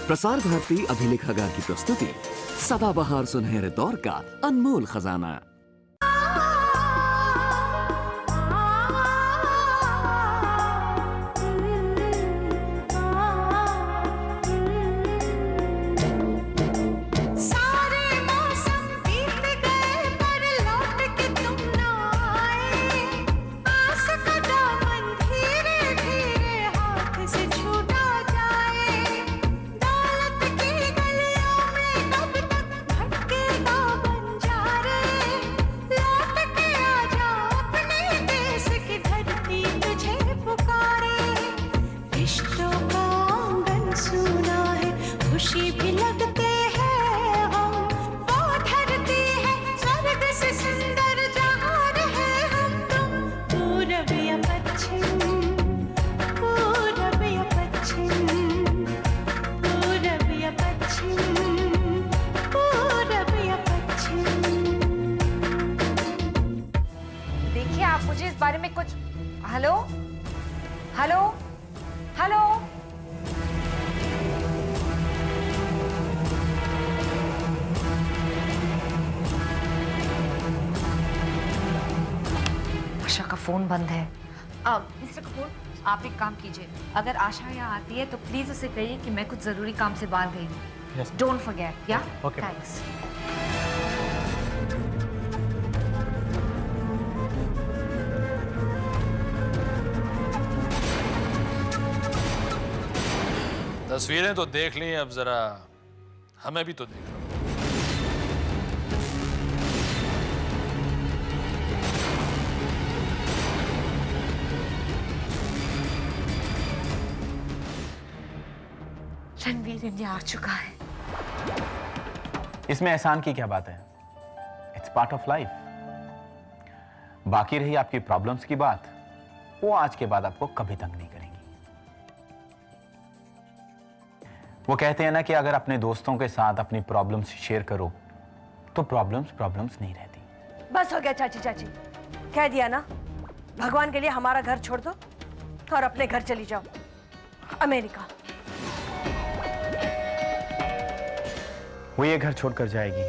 प्रसार भारती अभिलेखागार की प्रस्तुति सदाबहार सुनहरे दौर का अनमोल खजाना। मुझे इस बारे में कुछ हेलो हेलो हेलो आशा का फोन बंद है। मिस्टर कपूर, आप एक काम कीजिए, अगर आशा यहाँ आती है तो प्लीज उसे कहिए कि मैं कुछ जरूरी काम से बाहर गई हूँ। Don't forget. या थैंक्स। तस्वीरें तो देख ली, अब जरा हमें भी तो देख लो। रणवीर इंडिया आ चुका है। इसमें एहसान की क्या बात है? It's part of life. बाकी रही आपकी प्रॉब्लम्स की बात, वो आज के बाद आपको कभी तंग नहीं करेंगी। वो कहते हैं ना कि अगर अपने दोस्तों के साथ अपनी प्रॉब्लम्स शेयर करो तो प्रॉब्लम्स नहीं रहती। बस हो गया चाची चाची, कह दिया ना। भगवान के लिए हमारा घर छोड़ दो और अपने घर चली जाओ, अमेरिका। वो ये घर छोड़कर जाएगी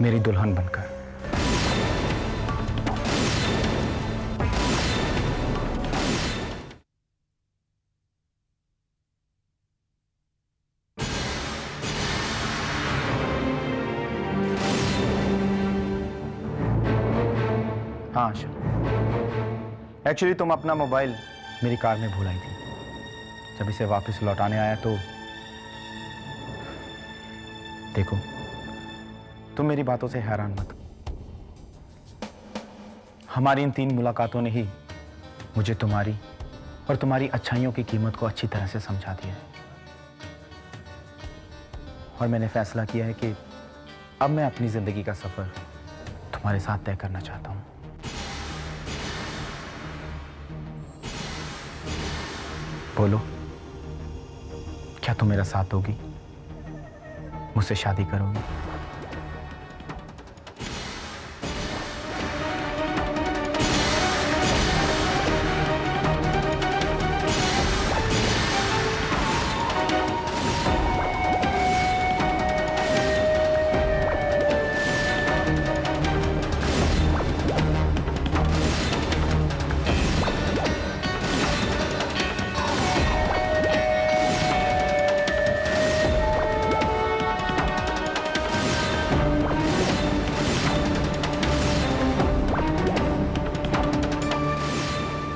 मेरी दुल्हन बनकर। हाँ आशा, एक्चुअली तुम अपना मोबाइल मेरी कार में भूल आई थी। जब इसे वापस लौटाने आया तो देखो, तुम मेरी बातों से हैरान मत हो। हमारी इन 3 मुलाकातों ने ही मुझे तुम्हारी और तुम्हारी अच्छाइयों की कीमत को अच्छी तरह से समझा दिया है। और मैंने फैसला किया है कि अब मैं अपनी जिंदगी का सफर तुम्हारे साथ तय करना चाहता हूं। बोलो, क्या तुम मेरा साथ दोगी? मुझसे शादी करोगी?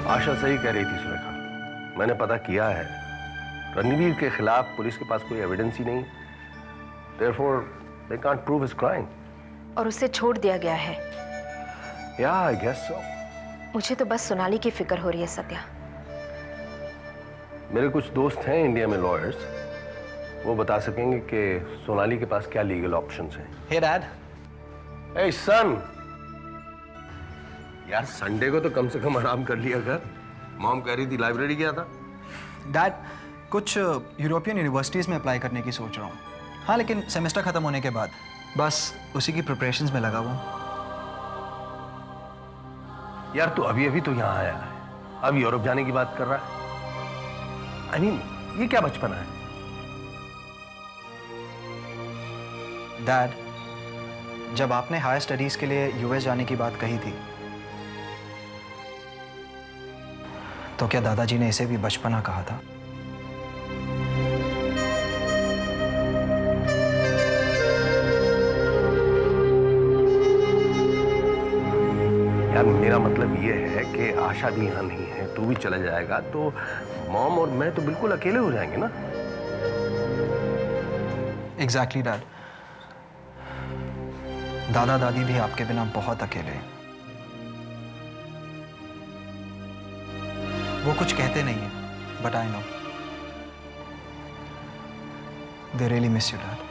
आशा सही कह रही थी सुलेखा, मैंने पता किया है। रणवीर के खिलाफ पुलिस के पास कोई एविडेंस ही नहीं, therefore they can't prove his crime। और उसे छोड़ दिया गया है। Yeah, I guess so। मुझे तो बस सोनाली की फिक्र हो रही है सत्या। मेरे कुछ दोस्त हैं इंडिया में लॉयर्स, वो बता सकेंगे कि सोनाली के पास क्या लीगल ऑप्शंस हैं। Hey Dad। Hey son। यार संडे को तो कम से कम आराम कर लिया कर। मॉम कह रही थी लाइब्रेरी गया था। डैड, कुछ यूरोपियन यूनिवर्सिटीज़ में अप्लाई करने की सोच रहा हूँ। हाँ, लेकिन सेमेस्टर ख़त्म होने के बाद। बस उसी की प्रिपरेशंस में लगा हुआ हूँ। यार तू अभी अभी तो यहाँ आया है, अब यूरोप जाने की बात कर रहा है। I mean, ये क्या बचपना है? डैड, जब आपने हायर स्टडीज के लिए यूएस जाने की बात कही थी, तो क्या दादाजी ने इसे भी बचपना कहा था? यार मेरा मतलब ये है कि आशा भी यहाँ नहीं है, तू भी चला जाएगा तो मॉम और मैं तो बिल्कुल अकेले हो जाएंगे ना। एग्जैक्टली डैड, दादा दादी भी आपके बिना बहुत अकेले हैं। वो कुछ कहते नहीं है, but I know they really miss you dad.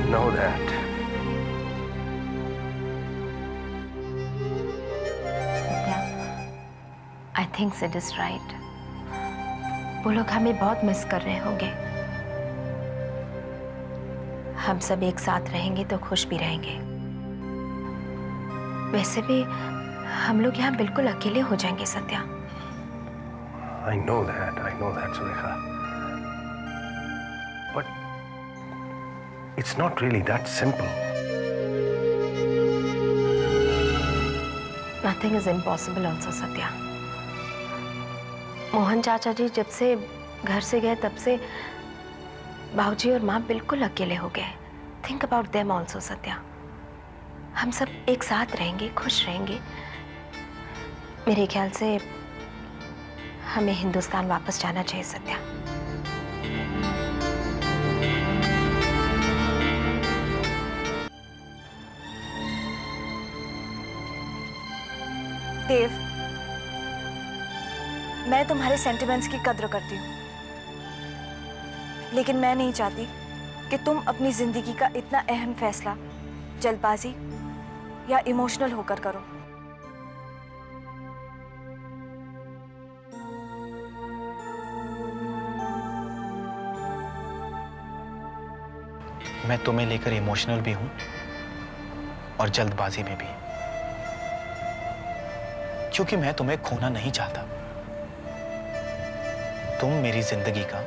Know that. I think Sid is right. वो लोग हमें बहुत मिस कर रहे होंगे। हम सब एक साथ रहेंगे तो खुश भी रहेंगे। वैसे भी हम लोग यहाँ बिल्कुल अकेले हो जाएंगे Satya. I know that, Surekha. But it's not really that simple. Nothing is impossible also, Satya. Mohan चाचा जी जब से घर से गए तब से बाबूजी और माँ बिल्कुल अकेले हो गए। Think about them also Satya. हम सब एक साथ रहेंगे, खुश रहेंगे। मेरे ख्याल से हमें हिंदुस्तान वापस जाना चाहिए सत्या। देव, मैं तुम्हारे सेंटिमेंट्स की कद्र करती हूँ, लेकिन मैं नहीं चाहती कि तुम अपनी जिंदगी का इतना अहम फैसला जल्दबाजी या इमोशनल होकर करो। मैं तुम्हें लेकर इमोशनल भी हूं और जल्दबाजी में भी, क्योंकि मैं तुम्हें खोना नहीं चाहता। तुम मेरी जिंदगी का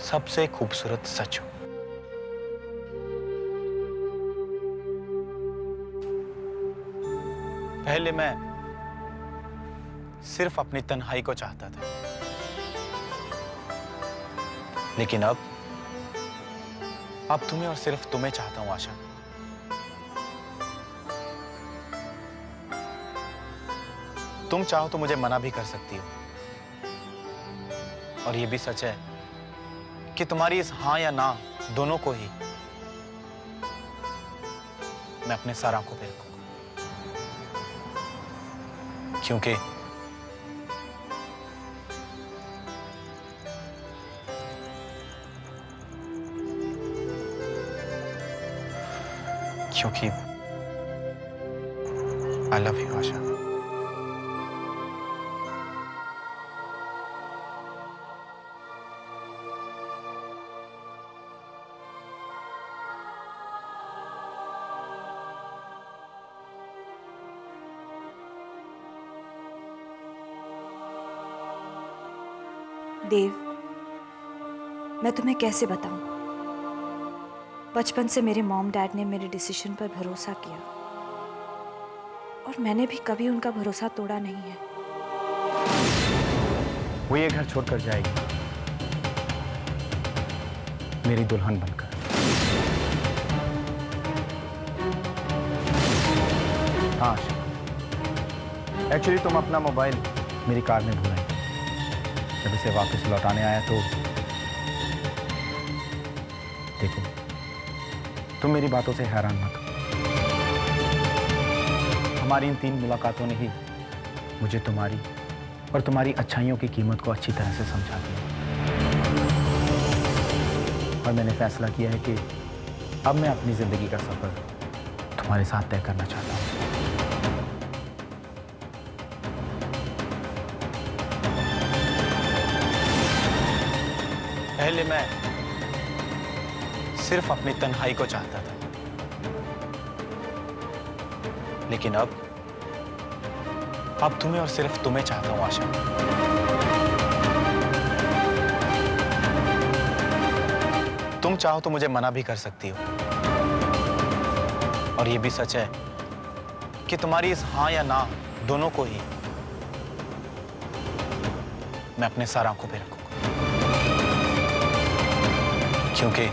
सबसे खूबसूरत सच हो। पहले मैं सिर्फ अपनी तन्हाई को चाहता था, लेकिन अब तुम्हें और सिर्फ तुम्हें चाहता हूं आशा। तुम चाहो तो मुझे मना भी कर सकती हो, और ये भी सच है कि तुम्हारी इस हां या ना दोनों को ही मैं अपने सर आंखों पे रखूंगा, क्योंकि आई लव यू आशा। देव, मैं तुम्हें कैसे बताऊं? बचपन से मेरे मॉम डैड ने मेरे डिसीजन पर भरोसा किया, और मैंने भी कभी उनका भरोसा तोड़ा नहीं है। वो ये घर छोड़कर जाएगी मेरी दुल्हन बनकर। हाँ, एक्चुअली तुम अपना मोबाइल मेरी कार में भूल गए। जब इसे वापस लौटाने आया तो देखो, तुम मेरी बातों से हैरान मत हो। हमारी इन 3 मुलाकातों ने ही मुझे तुम्हारी और तुम्हारी अच्छाइयों की कीमत को अच्छी तरह से समझा दिया, और मैंने फैसला किया है कि अब मैं अपनी जिंदगी का सफर तुम्हारे साथ तय करना चाहता हूँ। पहले मैं सिर्फ अपनी तन्हाई को चाहता था, लेकिन अब अब तुम्हें और सिर्फ तुम्हें चाहता हूं आशा। तुम चाहो तो मुझे मना भी कर सकती हो, और ये भी सच है कि तुम्हारी इस हाँ या ना दोनों को ही मैं अपने सर आंखों पे रखूंगा, क्योंकि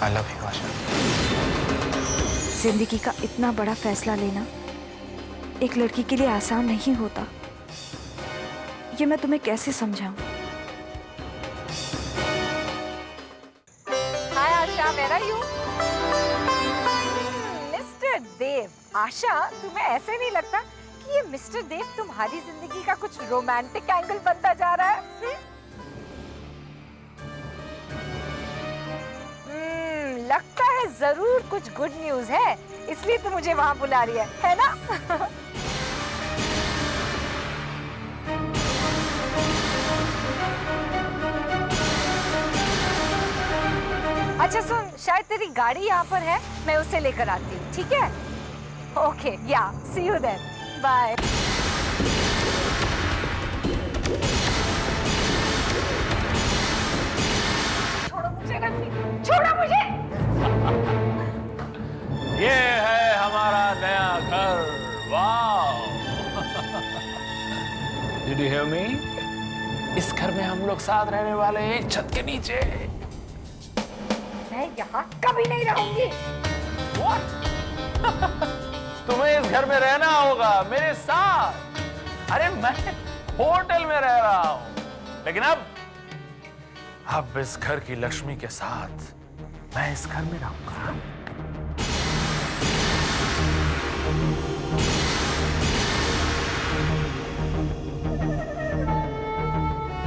आई लव यू आशा। जिंदगी का इतना बड़ा फैसला लेना एक लड़की के लिए आसान नहीं होता, ये मैं तुम्हें कैसे समझाऊं। हाय आशा, वेयर आर यू? मिस्टर देव, आशा तुम्हें ऐसे नहीं लगता कि ये मिस्टर देव तुम्हारी जिंदगी का कुछ रोमांटिक एंगल बनता जा रहा है? लगता है जरूर कुछ गुड न्यूज है, इसलिए तो मुझे वहां बुला रही है ना? अच्छा सुन, शायद तेरी गाड़ी यहाँ पर है, मैं उसे लेकर आती हूँ, ठीक है? ओके, या सी यू देन, बाय। छोड़ो मुझे रणवीर, छोड़ो मुझे। ये है हमारा नया घर। वाह! Did you hear me? इस घर में हम लोग साथ रहने वाले, एक छत के नीचे। मैं यहाँ कभी नहीं रहूंगी। What? तुम्हें इस घर में रहना होगा मेरे साथ। अरे मैं होटल में रह रहा हूँ, लेकिन अब इस घर की लक्ष्मी के साथ मैं इस घर में रहूंगा।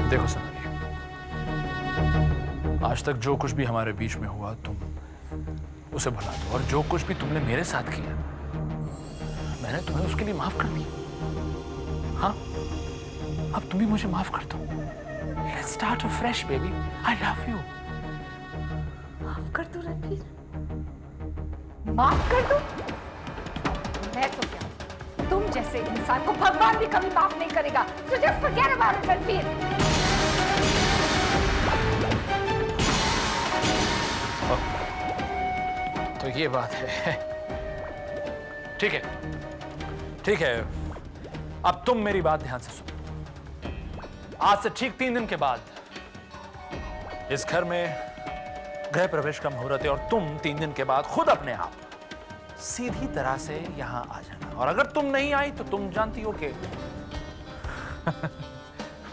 देखो सोनाली, आज तक जो कुछ भी हमारे बीच में हुआ तुम उसे भुला दो, और जो कुछ भी तुमने मेरे साथ किया मैंने तुम्हें उसके लिए माफ कर दिया। हाँ, अब तुम भी मुझे माफ कर दो। Let's start afresh, baby. I love you. माफ कर दो रणवीर, माफ कर दो? मैं तो क्या, तुम जैसे इंसान को भगवान भी कभी माफ नहीं करेगा। So just forget about it, Ranveer. तो ये बात है। ठीक है, ठीक है, अब तुम मेरी बात ध्यान से सुनो। आज से ठीक 3 दिन के बाद इस घर में गृह प्रवेश का मुहूर्त है, और तुम 3 दिन के बाद खुद अपने आप सीधी तरह से यहां आ जाना। और अगर तुम नहीं आई तो तुम जानती हो कि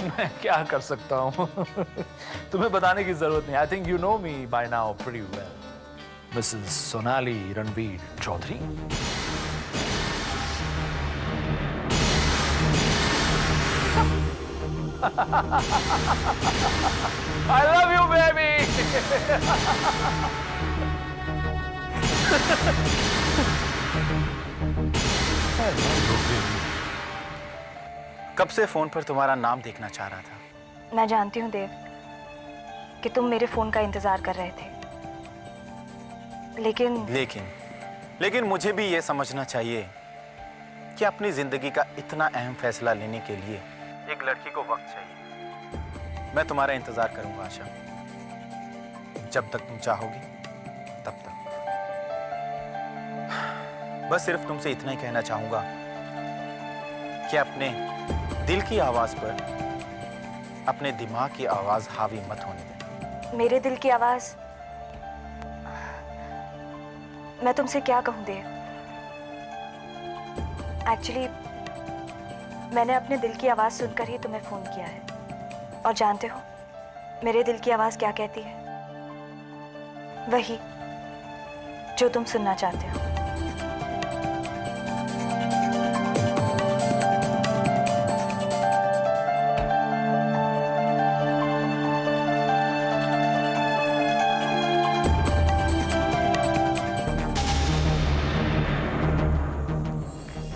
मैं क्या कर सकता हूं। तुम्हें बताने की जरूरत नहीं। I think you know me by now pretty well, Mrs Sonali Ranveer Chaudhary. I love you, baby. कब से फोन पर तुम्हारा नाम देखना चाह रहा था। मैं जानती हूँ देव कि तुम मेरे फोन का इंतजार कर रहे थे, लेकिन मुझे भी ये समझना चाहिए कि अपनी जिंदगी का इतना अहम फैसला लेने के लिए एक लड़की को वक्त चाहिए। मैं तुम्हारा इंतजार करूंगा आशा, जब तक तुम चाहोगी तब तक। बस सिर्फ तुमसे इतना ही कहना चाहूंगा कि अपने दिल की आवाज पर अपने दिमाग की आवाज हावी मत होने देना। मेरे दिल की आवाज, मैं तुमसे क्या कहूं देव। एक्चुअली मैंने अपने दिल की आवाज सुनकर ही तुम्हें फोन किया है, और जानते हो मेरे दिल की आवाज क्या कहती है? वही जो तुम सुनना चाहते हो।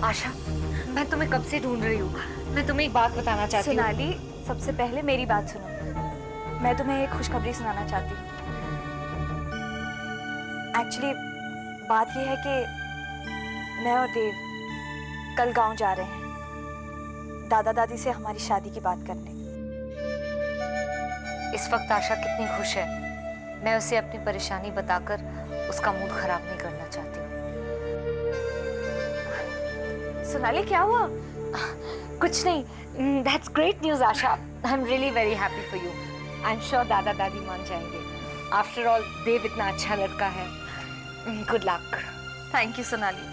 आशा, मैं तुम्हें कब से ढूंढ रही हूँ। मैं तुम्हें एक बात बताना चाहती हूँ। सोनाली, सबसे पहले मेरी बात सुनो। मैं तुम्हें एक खुशखबरी सुनाना चाहती हूँ। एक्चुअली बात यह है कि मैं और देव कल गांव जा रहे हैं दादा दादी से हमारी शादी की बात करने। इस वक्त आशा कितनी खुश है, मैं उसे अपनी परेशानी बताकर उसका मूड खराब नहीं करना चाहती हूँ। सोनाली क्या हुआ? कुछ नहीं, that's great news Asha. I am really very happy for you. I am sure दादा दादी मान जाएंगे। आफ्टर ऑल देव इतना अच्छा लड़का है। Good luck. Thank you Sonali.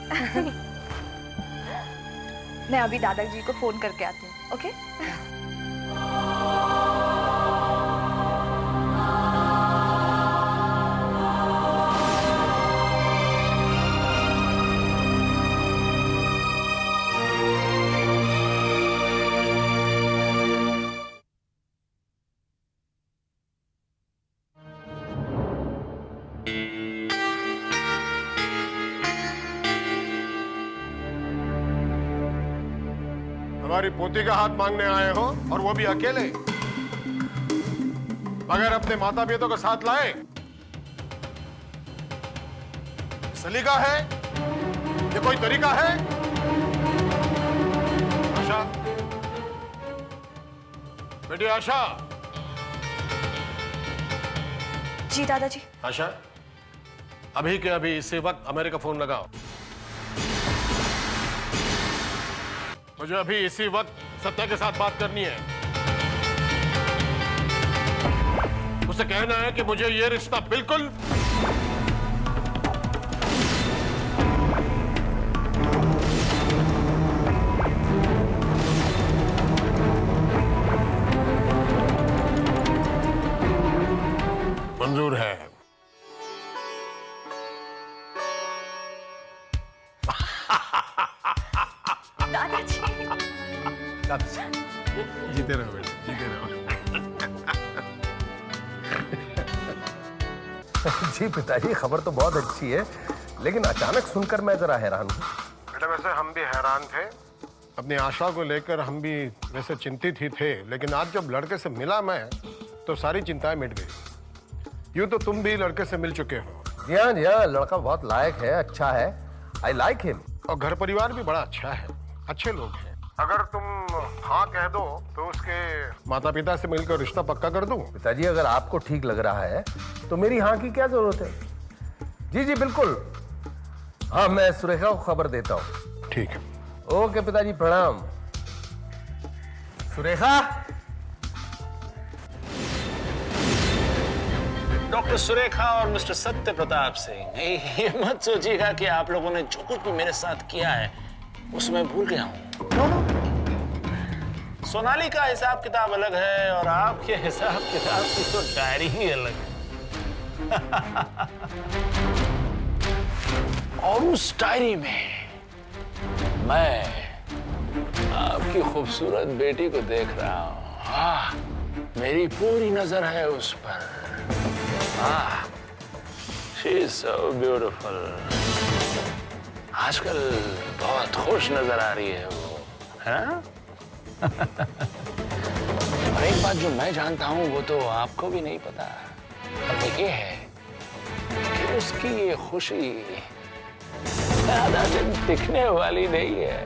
मैं अभी दादाजी को फोन करके आती हूँ। ओके? हमारी पोती का हाथ मांगने आए हो और वो भी अकेले, बगैर अपने माता पिता को साथ लाए। सलीका है? ये कोई तरीका है? आशा, बेटी आशा। जी दादाजी। आशा, अभी के अभी इसी वक्त अमेरिका फोन लगाओ। मुझे अभी इसी वक्त सत्या के साथ बात करनी है। उसे कहना है कि मुझे ये रिश्ता बिल्कुल मंजूर है। जीते रहो बेटा, जीते रहो। जी पिताजी, खबर तो बहुत अच्छी है, लेकिन अचानक सुनकर मैं जरा हैरान हूँ। बेटा वैसे हम भी हैरान थे, अपनी आशा को लेकर हम भी वैसे चिंतित ही थे, लेकिन आज जब लड़के से मिला मैं तो सारी चिंताएं मिट गई। यूं तो तुम भी लड़के से मिल चुके हो। जी हाँ, लड़का बहुत लायक है, अच्छा है। I like him. और घर परिवार भी बड़ा अच्छा है, अच्छे लोग हैं। अगर तुम हाँ कह दो तो उसके माता पिता से मिलकर रिश्ता पक्का कर दूं। पिताजी, अगर आपको ठीक लग रहा है तो मेरी हाँ की क्या जरूरत है। जी जी बिल्कुल, हाँ मैं सुरेखा को खबर देता हूँ। ठीक है। ओके पिताजी, प्रणाम। सुरेखा। डॉक्टर सुरेखा और मिस्टर सत्य प्रताप सिंह, ये मत सोचिएगा कि आप लोगों ने जो कुछ भी मेरे साथ किया है उसमें भूल गया हूं। सोनाली का हिसाब किताब अलग है और आपके हिसाब किताब की तो डायरी ही अलग है। और उस डायरी में मैं आपकी खूबसूरत बेटी को देख रहा हूं। हाँ, मेरी पूरी नजर है उस पर। हाँ, शी इज सो ब्यूटीफुल। आजकल बहुत खुश नजर आ रही है वो, है? और एक बात जो मैं जानता हूं वो तो आपको भी नहीं पता, और ये है कि उसकी ये खुशी ज्यादा दिन टिकने वाली नहीं है।